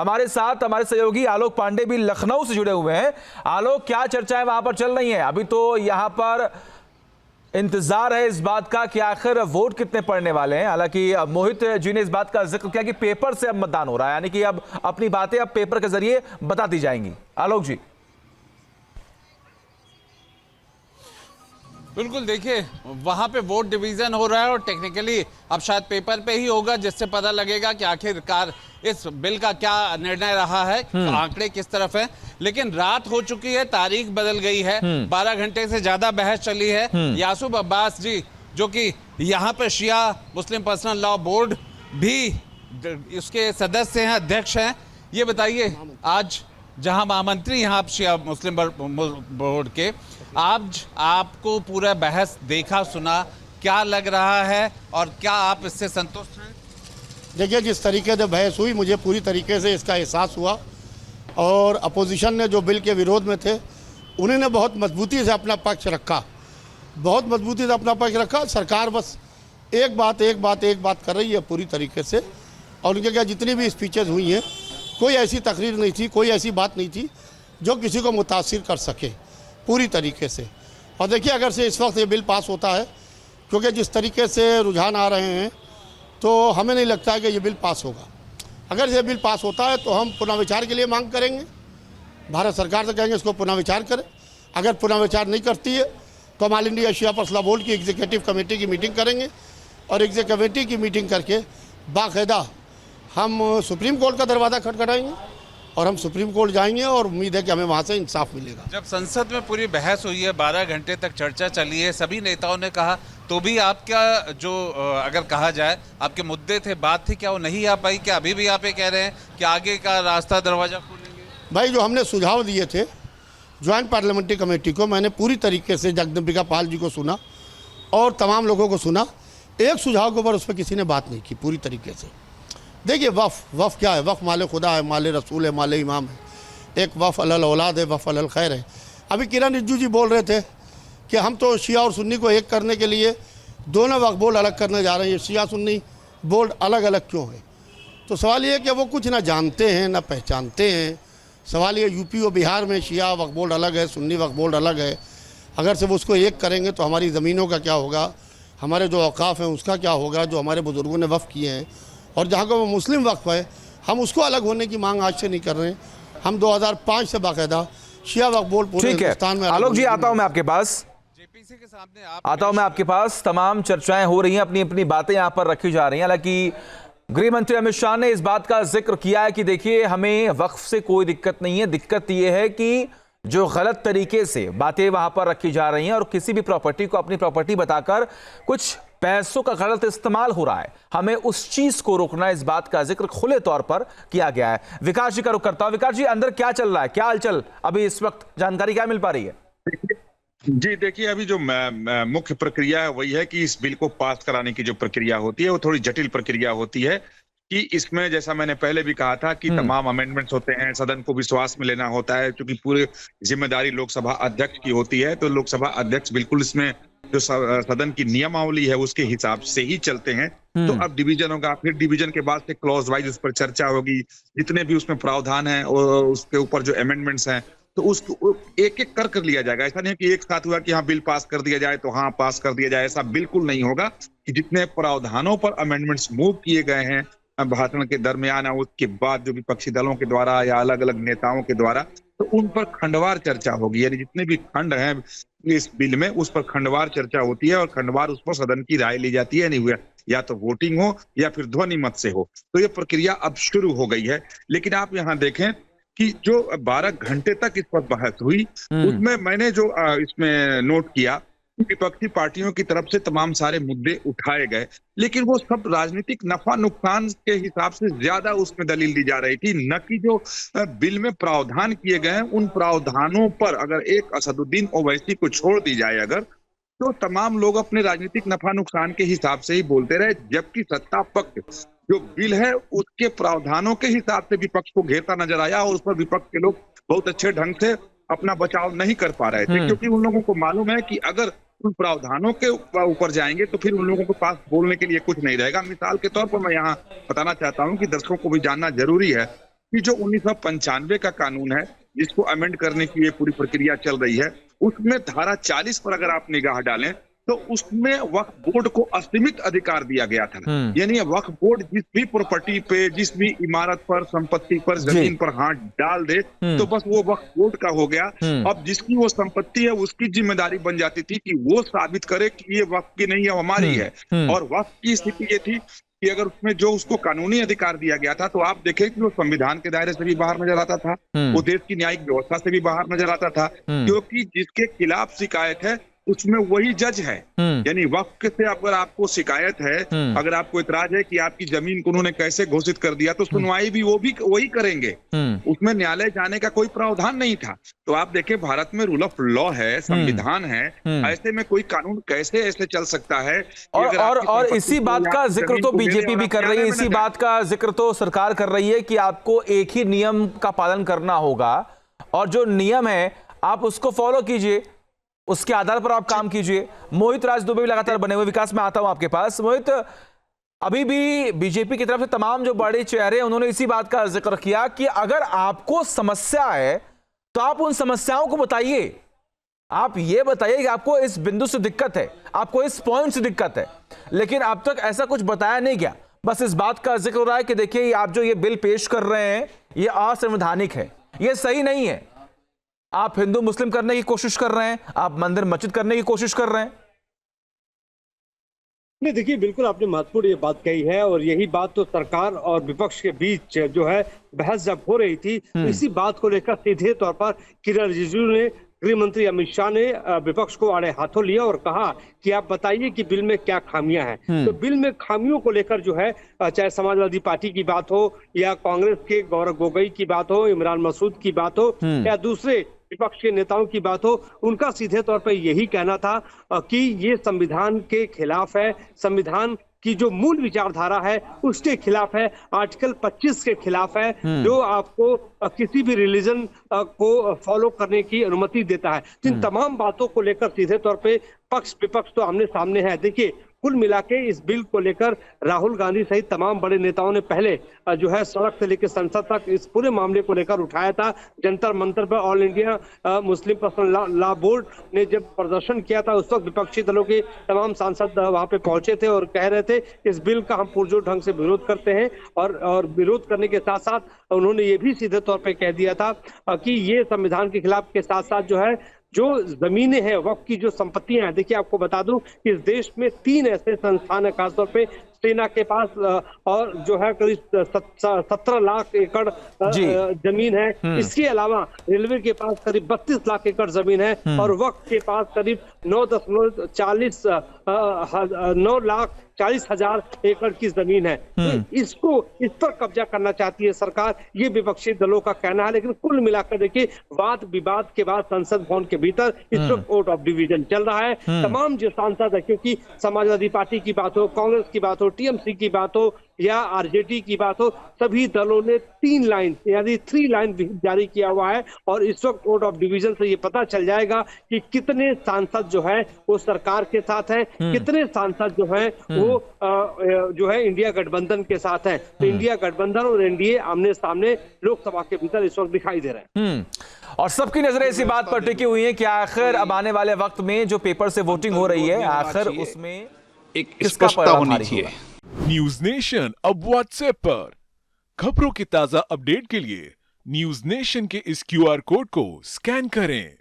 हमारे साथ हमारे सहयोगी आलोक पांडे भी लखनऊ से जुड़े हुए हैं। आलोक, क्या चर्चाएं वहां पर चल रही हैं? अभी तो यहां पर इंतजार है इस बात का कि आखिर वोट कितने पड़ने वाले हैं। हालांकि मोहित जी ने इस बात का जिक्र किया कि पेपर से अब मतदान हो रहा है, यानी कि अब अपनी बातें अब पेपर के जरिए बता दी जाएंगी। आलोक जी। बिल्कुल, देखिए वहां पे वोट डिवीजन हो रहा है और टेक्निकली अब शायद पेपर पे ही होगा, जिससे पता लगेगा कि आखिरकार इस बिल का क्या निर्णय रहा है, आंकड़े किस तरफ है। लेकिन रात हो चुकी है, तारीख बदल गई है, 12 घंटे से ज्यादा बहस चली है। यासूब अब्बास जी, जो कि यहाँ पे शिया मुस्लिम पर्सनल लॉ बोर्ड भी उसके सदस्य हैं, अध्यक्ष हैं, ये बताइए आज जहां महामंत्री यहाँ शिया मुस्लिम बोर्ड के, आज आपको पूरा बहस देखा सुना, क्या लग रहा है और क्या आप इससे संतुष्ट हैं? देखिए, जिस तरीके से बहस हुई मुझे पूरी तरीके से इसका एहसास हुआ और अपोजिशन ने जो बिल के विरोध में थे उन्होंने बहुत मजबूती से अपना पक्ष रखा, बहुत मजबूती से अपना पक्ष रखा। सरकार बस एक बात कर रही है पूरी तरीके से, और उनके क्या जितनी भी स्पीचेस हुई हैं, कोई ऐसी तकरीर नहीं थी, कोई ऐसी बात नहीं थी जो किसी को मुतासिर कर सके पूरी तरीके से। और देखिए, अगर से इस वक्त ये बिल पास होता है, क्योंकि जिस तरीके से रुझान आ रहे हैं, तो हमें नहीं लगता है कि ये बिल पास होगा। अगर ये बिल पास होता है तो हम पुनः विचार के लिए मांग करेंगे, भारत सरकार से कहेंगे इसको पुनः विचार करें। अगर पुनः विचार नहीं करती है तो हम ऑल इंडिया शिया पर्सनल लॉ बोर्ड की एग्जीक्यूटिव कमेटी की मीटिंग करेंगे और एग्जीक्यूटिव कमेटी की मीटिंग करके बाकायदा हम सुप्रीम कोर्ट का दरवाज़ा खटखटाएंगे और हम सुप्रीम कोर्ट जाएंगे और उम्मीद है कि हमें वहाँ से इंसाफ मिलेगा। जब संसद में पूरी बहस हुई है, 12 घंटे तक चर्चा चली है, सभी नेताओं ने कहा, तो भी आपका जो अगर कहा जाए आपके मुद्दे थे, बात थी, क्या वो नहीं आ पाई? क्या अभी भी आप ये कह रहे हैं कि आगे का रास्ता दरवाजा खोलेंगे? भाई, जो हमने सुझाव दिए थे ज्वाइंट पार्लियामेंट्री कमेटी को, मैंने पूरी तरीके से जगदम्बिका पाल जी को सुना और तमाम लोगों को सुना। एक सुझाव के ऊपर उस पर किसी ने बात नहीं की पूरी तरीके से। देखिए, वफ़ क्या है? वफ़ माले खुदा है, माले रसूल है, माले इमाम है। एक वफ़ अलल औलाद है, वफ़ अलल खैर है। अभी किरण रिजिजू जी बोल रहे थे कि हम तो शिया और सुन्नी को एक करने के लिए दोनों वक्फ बोर्ड अलग करने जा रहे हैं, शिया सुन्नी बोर्ड अलग अलग क्यों है? तो सवाल ये है कि वो कुछ ना जानते हैं ना पहचानते हैं। सवाल ये, यूपी और बिहार में शिया वक्फ बोर्ड अलग है, सुन्नी वक्फ बोर्ड अलग है। अगर से वो उसको एक करेंगे तो हमारी ज़मीनों का क्या होगा, हमारे जो औकाफ़ हैं उसका क्या होगा, जो हमारे बुज़ुर्गों ने वफ़ किए हैं। और जहाँ का वो मुस्लिम वक्फ है, हम उसको अलग होने की मांग आज से नहीं कर रहे हैं। हम 2005 से बाकायदा शिया वक्फ बोर्ड पूरे हिंदुस्तान में। आलोक जी, आता हूं मैं आपके पास, जेपीसी के सामने आता हूं मैं आपके पास। तमाम चर्चाएं हो रही हैं, अपनी अपनी बातें यहां पर रखी जा रही हैं। हालांकि गृह मंत्री अमित शाह ने इस बात का जिक्र किया है कि देखिए, हमें वक्फ से कोई दिक्कत नहीं है, दिक्कत यह है कि जो गलत तरीके से बातें वहां पर रखी जा रही हैं और किसी भी प्रॉपर्टी को अपनी प्रॉपर्टी बताकर कुछ पैसों का गलत इस्तेमाल हो रहा है, हमें उस चीज को रोकना, इस बात का जिक्र खुले तौर पर किया गया है। विकास जी का रुख करता हूं। विकास जी, अंदर क्या चल रहा है, क्या हलचल अभी इस वक्त जानकारी क्या मिल पा रही है? जी देखिए, अभी जो मुख्य प्रक्रिया है वही है कि इस बिल को पास कराने की जो प्रक्रिया होती है वो थोड़ी जटिल प्रक्रिया होती है। कि इसमें, जैसा मैंने पहले भी कहा था, कि तमाम अमेंडमेंट्स होते हैं, सदन को विश्वास में लेना होता है, क्योंकि पूरी जिम्मेदारी लोकसभा अध्यक्ष की होती है। तो लोकसभा अध्यक्ष बिल्कुल इसमें जो सदन की नियमावली है उसके हिसाब से ही चलते हैं। तो अब डिवीजन होगा, फिर डिवीजन के बाद से क्लॉज वाइज उस पर चर्चा होगी, जितने भी उसमें प्रावधान है और उसके ऊपर जो अमेंडमेंट्स हैं तो उसको एक एक कर लिया जाएगा। ऐसा नहीं है कि एक साथ हुआ कि हाँ बिल पास कर दिया जाए तो हाँ पास कर दिया जाए, ऐसा बिल्कुल नहीं होगा। कि जितने प्रावधानों पर अमेंडमेंट्स मूव किए गए हैं भाषण के दरमियान, उसके बाद जो विपक्षी दलों के द्वारा या अलग अलग नेताओं के द्वारा, तो उन पर खंडवार चर्चा होगी। यानी जितने भी खंड हैं इस बिल में उस पर खंडवार चर्चा होती है और खंडवार उस पर सदन की राय ली जाती है। नहीं हुआ या तो वोटिंग हो या फिर ध्वनि मत से हो। तो ये प्रक्रिया अब शुरू हो गई है। लेकिन आप यहाँ देखें कि जो 12 घंटे तक इस पर बहस हुई, उसमें मैंने जो इसमें नोट किया, विपक्षी पार्टियों की तरफ से तमाम सारे मुद्दे उठाए गए, लेकिन वो सब राजनीतिक नफा नुकसान के हिसाब से ज्यादा उसमें दलील दी जा रही थी, न कि जो बिल में प्रावधान किए गए हैं उन प्रावधानों पर। अगर एक असदुद्दीन ओवैसी को छोड़ दी जाए अगर, तो तमाम लोग अपने राजनीतिक नफा नुकसान के हिसाब से ही बोलते रहे, जबकि सत्ता पक्ष जो बिल है उसके प्रावधानों के हिसाब से विपक्ष को घेरता नजर आया और उस पर विपक्ष के लोग बहुत अच्छे ढंग से अपना बचाव नहीं कर पा रहे थे, क्योंकि उन लोगों को मालूम है कि अगर उन प्रावधानों के ऊपर जाएंगे तो फिर उन लोगों के पास बोलने के लिए कुछ नहीं रहेगा। मिसाल के तौर पर मैं यहाँ बताना चाहता हूँ कि दर्शकों को भी जानना जरूरी है कि जो 1995 का कानून है, जिसको अमेंड करने की ये पूरी प्रक्रिया चल रही है, उसमें धारा 40 पर अगर आप निगाह डालें तो उसमें वक्फ बोर्ड को असीमित अधिकार दिया गया था। यानी वक्फ बोर्ड जिस भी प्रॉपर्टी पे, जिस भी इमारत पर, संपत्ति पर, जमीन पर हाथ डाल दे तो बस वो वक्फ बोर्ड का हो गया। अब जिसकी वो संपत्ति है उसकी जिम्मेदारी बन जाती थी कि वो साबित करे कि ये वक्फ की नहीं है, हमारी है। और वक्फ की स्थिति ये थी कि अगर उसमें जो उसको कानूनी अधिकार दिया गया था तो आप देखें कि वो संविधान के दायरे से भी बाहर नजर आता था, वो देश की न्यायिक व्यवस्था से भी बाहर नजर आता था, क्योंकि जिसके खिलाफ शिकायत है उसमें वही जज है। यानी वक्फ से अगर आपको शिकायत है, अगर आपको इतराज है कि आपकी जमीन को उन्होंने कैसे घोषित कर दिया, तो सुनवाई भी वही करेंगे। उसमें न्यायालय जाने का कोई प्रावधान नहीं था। तो आप देखें, भारत में रूल ऑफ लॉ है, संविधान है, ऐसे में कोई कानून कैसे ऐसे चल सकता है कि अगर और इसी बात का जिक्र तो बीजेपी भी कर रही है, इसी बात का जिक्र तो सरकार कर रही है कि आपको एक ही नियम का पालन करना होगा और जो नियम है आप उसको फॉलो कीजिए, उसके आधार पर आप काम कीजिए। मोहित राज दुबे भी लगातार बने हुए, विकास में आता हूं आपके पास। मोहित, अभी भी बीजेपी की तरफ से तमाम जो बड़े चेहरे हैं उन्होंने इसी बात का जिक्र किया कि अगर आपको समस्या है तो आप उन समस्याओं को बताइए, आप ये बताइए कि आपको इस बिंदु से दिक्कत है, आपको इस पॉइंट से दिक्कत है। लेकिन अब तक ऐसा कुछ बताया नहीं गया, बस इस बात का जिक्र हो रहा है कि देखिए आप जो ये बिल पेश कर रहे हैं ये असंवैधानिक है, ये सही नहीं है, आप हिंदू मुस्लिम करने की कोशिश कर रहे हैं, आप मंदिर मस्जिद करने की कोशिश कर रहे हैं। नहीं, देखिए बिल्कुल आपने महत्वपूर्ण ये बात कही है और यही बात तो सरकार और विपक्ष के बीच जो है बहस जब हो रही थी, तो इसी बात को लेकर सीधे तौर पर किरण रिजिजू ने, गृह मंत्री अमित शाह ने विपक्ष को आड़े हाथों लिया और कहा कि आप बताइए कि बिल में क्या खामियां हैं। तो बिल में खामियों को लेकर जो है, चाहे समाजवादी पार्टी की बात हो या कांग्रेस के गौरव गोगोई की बात हो, इमरान मसूद की बात हो या दूसरे विपक्ष के नेताओं की बात हो, उनका सीधे तौर पर यही कहना था कि ये संविधान के खिलाफ है, संविधान की जो मूल विचारधारा है उसके खिलाफ है, आर्टिकल 25 के खिलाफ है, जो आपको किसी भी रिलीजन को फॉलो करने की अनुमति देता है। इन तमाम बातों को लेकर सीधे तौर पे पक्ष विपक्ष तो आमने सामने है। देखिए, कुल मिला के इस बिल को लेकर राहुल गांधी सहित तमाम बड़े नेताओं ने पहले जो है सड़क से लेकर संसद तक इस पूरे मामले को लेकर उठाया था। जंतर मंतर पर all India Muslim personal law board ने जब प्रदर्शन किया था, उस वक्त विपक्षी दलों के तमाम सांसद वहां पे पहुंचे थे और कह रहे थे इस बिल का हम पुरजोर ढंग से विरोध करते हैं। और विरोध करने के साथ साथ उन्होंने ये भी सीधे तौर पर कह दिया था कि ये संविधान के खिलाफ के साथ साथ जो है जो जमीनें हैं, वक्फ की जो संपत्तियां हैं, देखिए आपको बता दूं कि इस देश में 3 ऐसे संस्थान है, खासतौर पे सेना के पास और जो है करीब 17 लाख एकड़ जमीन है। इसके अलावा रेलवे के पास करीब 32 लाख एकड़ जमीन है और वक्फ के पास करीब 9,40,000 एकड़ की जमीन है। तो इस पर कब्जा करना चाहती है सरकार, ये विपक्षी दलों का कहना है। लेकिन कुल मिलाकर देखिए, वाद विवाद के बाद संसद भवन के भीतर इस वक्त कोर्ट ऑफ डिवीजन चल रहा है। तमाम जो सांसद है, क्योंकि समाजवादी पार्टी की बात हो, कांग्रेस की बात हो, टीएमसी की बात हो या आरजेडी की बात हो, सभी दलों ने 3 लाइन यानी 3 लाइन जारी किया हुआ है। और इस वक्त कोर्ट ऑफ डिवीजन से ये पता चल जाएगा कि कितने सांसद जो है वो सरकार के साथ हैं, कितने सांसद जो है वो जो है इंडिया गठबंधन के साथ हैं। तो इंडिया गठबंधन और एनडीए आमने सामने लोकसभा के भीतर इस वक्त दिखाई दे रहे हैं। और सबकी नजरें इसी बात पर टिकी हुई है कि आखिर अब आने वाले वक्त में जो पेपर से वोटिंग हो रही है, आखिर उसमें एक स्पष्टता होनी चाहिए। न्यूज नेशन अब व्हाट्सएप पर खबरों की ताजा अपडेट के लिए न्यूज नेशन के इस QR कोड को स्कैन करें।